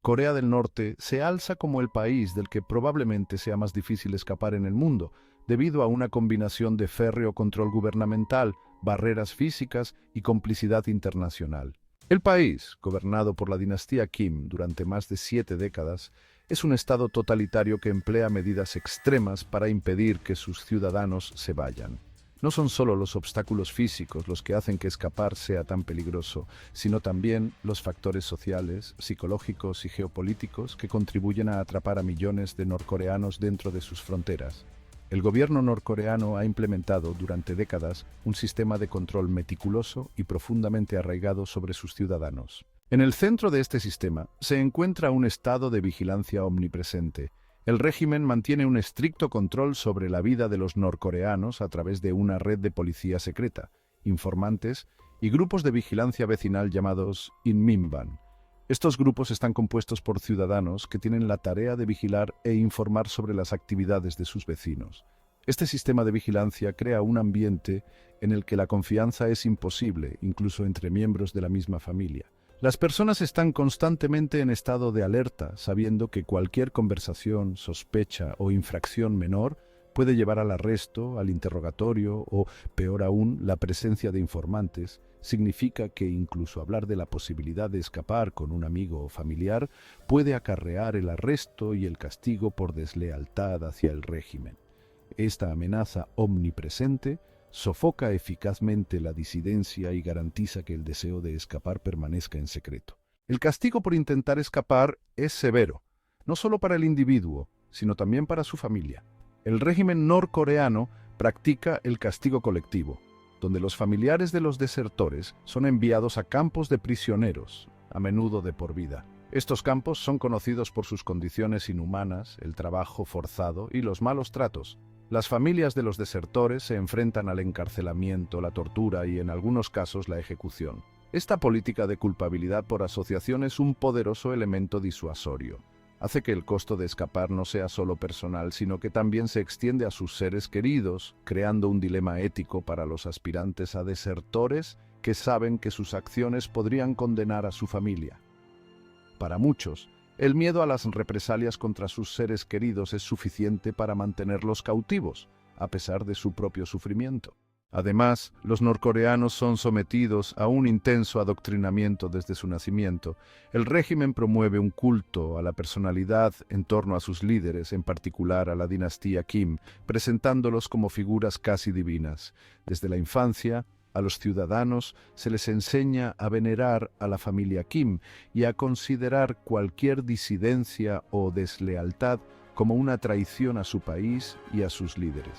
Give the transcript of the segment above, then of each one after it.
Corea del Norte se alza como el país del que probablemente sea más difícil escapar en el mundo, debido a una combinación de férreo control gubernamental, barreras físicas y complicidad internacional. El país, gobernado por la dinastía Kim durante más de 7 décadas, es un estado totalitario que emplea medidas extremas para impedir que sus ciudadanos se vayan. No son solo los obstáculos físicos los que hacen que escapar sea tan peligroso, sino también los factores sociales, psicológicos y geopolíticos que contribuyen a atrapar a millones de norcoreanos dentro de sus fronteras. El gobierno norcoreano ha implementado durante décadas un sistema de control meticuloso y profundamente arraigado sobre sus ciudadanos. En el centro de este sistema se encuentra un estado de vigilancia omnipresente. El régimen mantiene un estricto control sobre la vida de los norcoreanos a través de una red de policía secreta, informantes y grupos de vigilancia vecinal llamados Inminban. Estos grupos están compuestos por ciudadanos que tienen la tarea de vigilar e informar sobre las actividades de sus vecinos. Este sistema de vigilancia crea un ambiente en el que la confianza es imposible, incluso entre miembros de la misma familia. Las personas están constantemente en estado de alerta, sabiendo que cualquier conversación, sospecha o infracción menor puede llevar al arresto, al interrogatorio o, peor aún, la presencia de informantes. Significa que incluso hablar de la posibilidad de escapar con un amigo o familiar puede acarrear el arresto y el castigo por deslealtad hacia el régimen. Esta amenaza omnipresente sofoca eficazmente la disidencia y garantiza que el deseo de escapar permanezca en secreto. El castigo por intentar escapar es severo, no solo para el individuo, sino también para su familia. El régimen norcoreano practica el castigo colectivo, donde los familiares de los desertores son enviados a campos de prisioneros, a menudo de por vida. Estos campos son conocidos por sus condiciones inhumanas, el trabajo forzado y los malos tratos. Las familias de los desertores se enfrentan al encarcelamiento, la tortura y, en algunos casos, la ejecución. Esta política de culpabilidad por asociación es un poderoso elemento disuasorio. Hace que el costo de escapar no sea solo personal, sino que también se extiende a sus seres queridos, creando un dilema ético para los aspirantes a desertores que saben que sus acciones podrían condenar a su familia. Para muchos, el miedo a las represalias contra sus seres queridos es suficiente para mantenerlos cautivos, a pesar de su propio sufrimiento. Además, los norcoreanos son sometidos a un intenso adoctrinamiento desde su nacimiento. El régimen promueve un culto a la personalidad en torno a sus líderes, en particular a la dinastía Kim, presentándolos como figuras casi divinas. Desde la infancia, a los ciudadanos se les enseña a venerar a la familia Kim y a considerar cualquier disidencia o deslealtad como una traición a su país y a sus líderes.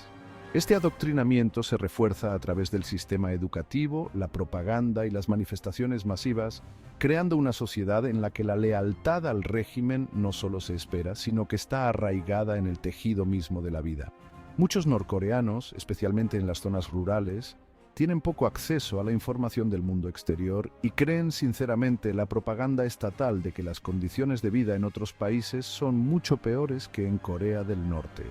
Este adoctrinamiento se refuerza a través del sistema educativo, la propaganda y las manifestaciones masivas, creando una sociedad en la que la lealtad al régimen no solo se espera, sino que está arraigada en el tejido mismo de la vida. Muchos norcoreanos, especialmente en las zonas rurales, tienen poco acceso a la información del mundo exterior y creen sinceramente la propaganda estatal de que las condiciones de vida en otros países son mucho peores que en Corea del Norte.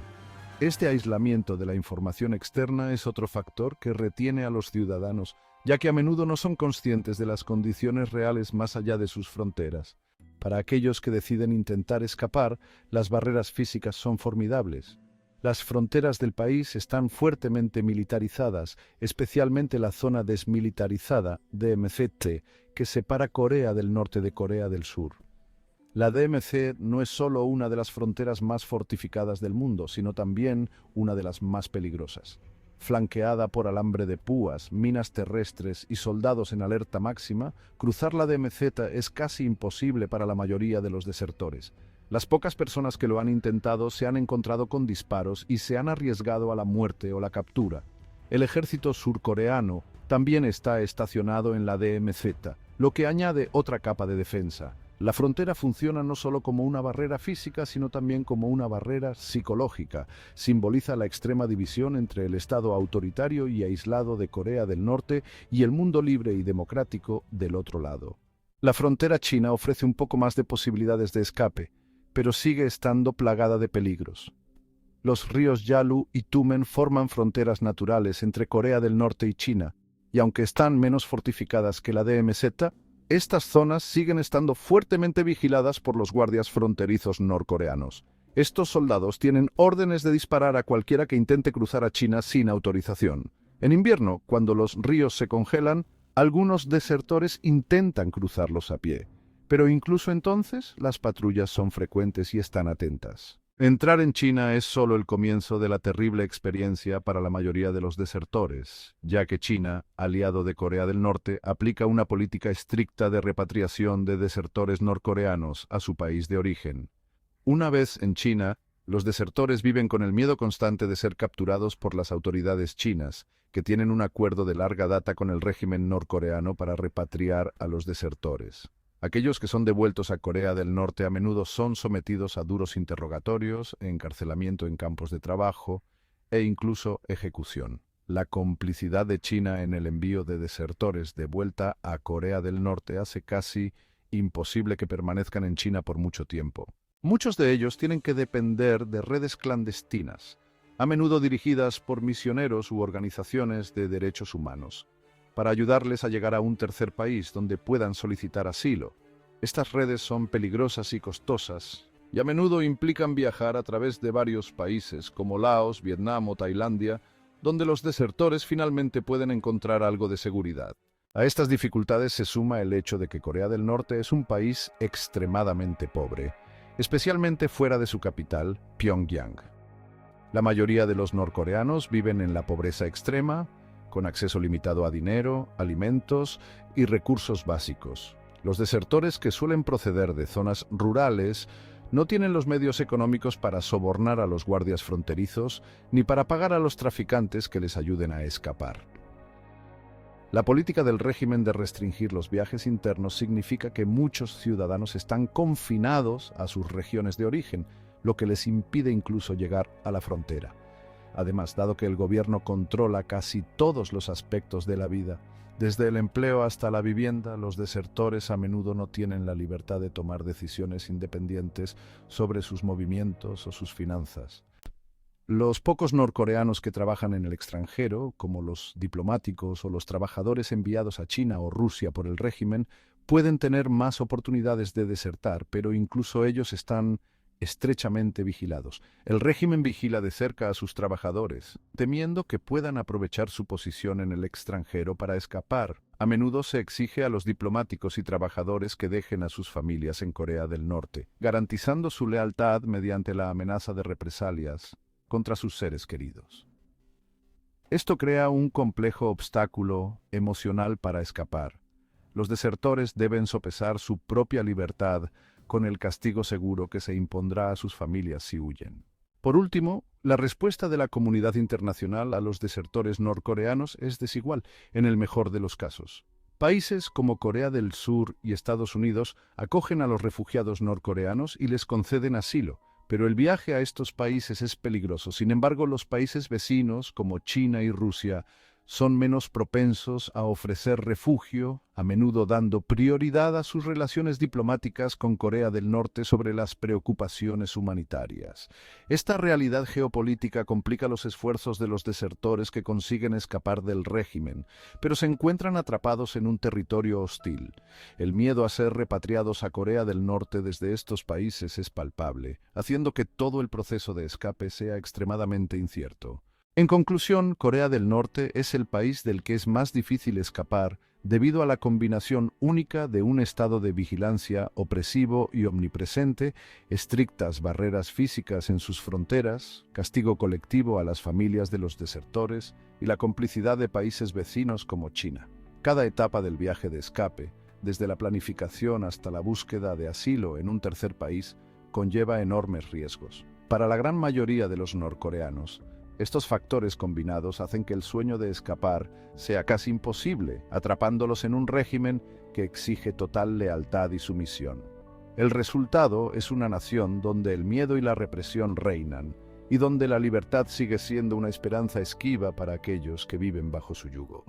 Este aislamiento de la información externa es otro factor que retiene a los ciudadanos, ya que a menudo no son conscientes de las condiciones reales más allá de sus fronteras. Para aquellos que deciden intentar escapar, las barreras físicas son formidables. Las fronteras del país están fuertemente militarizadas, especialmente la zona desmilitarizada, DMZ, que separa Corea del Norte de Corea del Sur. La DMZ no es solo una de las fronteras más fortificadas del mundo, sino también una de las más peligrosas. Flanqueada por alambre de púas, minas terrestres y soldados en alerta máxima, cruzar la DMZ es casi imposible para la mayoría de los desertores. Las pocas personas que lo han intentado se han encontrado con disparos y se han arriesgado a la muerte o la captura. El ejército surcoreano también está estacionado en la DMZ, lo que añade otra capa de defensa. La frontera funciona no solo como una barrera física, sino también como una barrera psicológica. Simboliza la extrema división entre el Estado autoritario y aislado de Corea del Norte y el mundo libre y democrático del otro lado. La frontera china ofrece un poco más de posibilidades de escape, pero sigue estando plagada de peligros. Los ríos Yalu y Tumen forman fronteras naturales entre Corea del Norte y China, y aunque están menos fortificadas que la DMZ, Estas zonas siguen estando fuertemente vigiladas por los guardias fronterizos norcoreanos. Estos soldados tienen órdenes de disparar a cualquiera que intente cruzar a China sin autorización. En invierno, cuando los ríos se congelan, algunos desertores intentan cruzarlos a pie. Pero incluso entonces, las patrullas son frecuentes y están atentas. Entrar en China es solo el comienzo de la terrible experiencia para la mayoría de los desertores, ya que China, aliado de Corea del Norte, aplica una política estricta de repatriación de desertores norcoreanos a su país de origen. Una vez en China, los desertores viven con el miedo constante de ser capturados por las autoridades chinas, que tienen un acuerdo de larga data con el régimen norcoreano para repatriar a los desertores. Aquellos que son devueltos a Corea del Norte a menudo son sometidos a duros interrogatorios, encarcelamiento en campos de trabajo e incluso ejecución. La complicidad de China en el envío de desertores de vuelta a Corea del Norte hace casi imposible que permanezcan en China por mucho tiempo. Muchos de ellos tienen que depender de redes clandestinas, a menudo dirigidas por misioneros u organizaciones de derechos humanos, para ayudarles a llegar a un tercer país donde puedan solicitar asilo. Estas redes son peligrosas y costosas, y a menudo implican viajar a través de varios países como Laos, Vietnam o Tailandia, donde los desertores finalmente pueden encontrar algo de seguridad. A estas dificultades se suma el hecho de que Corea del Norte es un país extremadamente pobre, especialmente fuera de su capital, Pyongyang. La mayoría de los norcoreanos viven en la pobreza extrema, con acceso limitado a dinero, alimentos y recursos básicos. Los desertores que suelen proceder de zonas rurales no tienen los medios económicos para sobornar a los guardias fronterizos ni para pagar a los traficantes que les ayuden a escapar. La política del régimen de restringir los viajes internos significa que muchos ciudadanos están confinados a sus regiones de origen, lo que les impide incluso llegar a la frontera. Además, dado que el gobierno controla casi todos los aspectos de la vida, desde el empleo hasta la vivienda, los desertores a menudo no tienen la libertad de tomar decisiones independientes sobre sus movimientos o sus finanzas. Los pocos norcoreanos que trabajan en el extranjero, como los diplomáticos o los trabajadores enviados a China o Rusia por el régimen, pueden tener más oportunidades de desertar, pero incluso ellos están estrechamente vigilados. El régimen vigila de cerca a sus trabajadores, temiendo que puedan aprovechar su posición en el extranjero para escapar. A menudo se exige a los diplomáticos y trabajadores que dejen a sus familias en Corea del Norte, garantizando su lealtad mediante la amenaza de represalias contra sus seres queridos. Esto crea un complejo obstáculo emocional para escapar. Los desertores deben sopesar su propia libertad con el castigo seguro que se impondrá a sus familias si huyen. Por último, la respuesta de la comunidad internacional a los desertores norcoreanos es desigual, en el mejor de los casos. Países como Corea del Sur y Estados Unidos acogen a los refugiados norcoreanos y les conceden asilo, pero el viaje a estos países es peligroso. Sin embargo, los países vecinos, como China y Rusia, son menos propensos a ofrecer refugio, a menudo dando prioridad a sus relaciones diplomáticas con Corea del Norte sobre las preocupaciones humanitarias. Esta realidad geopolítica complica los esfuerzos de los desertores que consiguen escapar del régimen, pero se encuentran atrapados en un territorio hostil. El miedo a ser repatriados a Corea del Norte desde estos países es palpable, haciendo que todo el proceso de escape sea extremadamente incierto. En conclusión, Corea del Norte es el país del que es más difícil escapar debido a la combinación única de un estado de vigilancia opresivo y omnipresente, estrictas barreras físicas en sus fronteras, castigo colectivo a las familias de los desertores y la complicidad de países vecinos como China. Cada etapa del viaje de escape, desde la planificación hasta la búsqueda de asilo en un tercer país, conlleva enormes riesgos. Para la gran mayoría de los norcoreanos, estos factores combinados hacen que el sueño de escapar sea casi imposible, atrapándolos en un régimen que exige total lealtad y sumisión. El resultado es una nación donde el miedo y la represión reinan, y donde la libertad sigue siendo una esperanza esquiva para aquellos que viven bajo su yugo.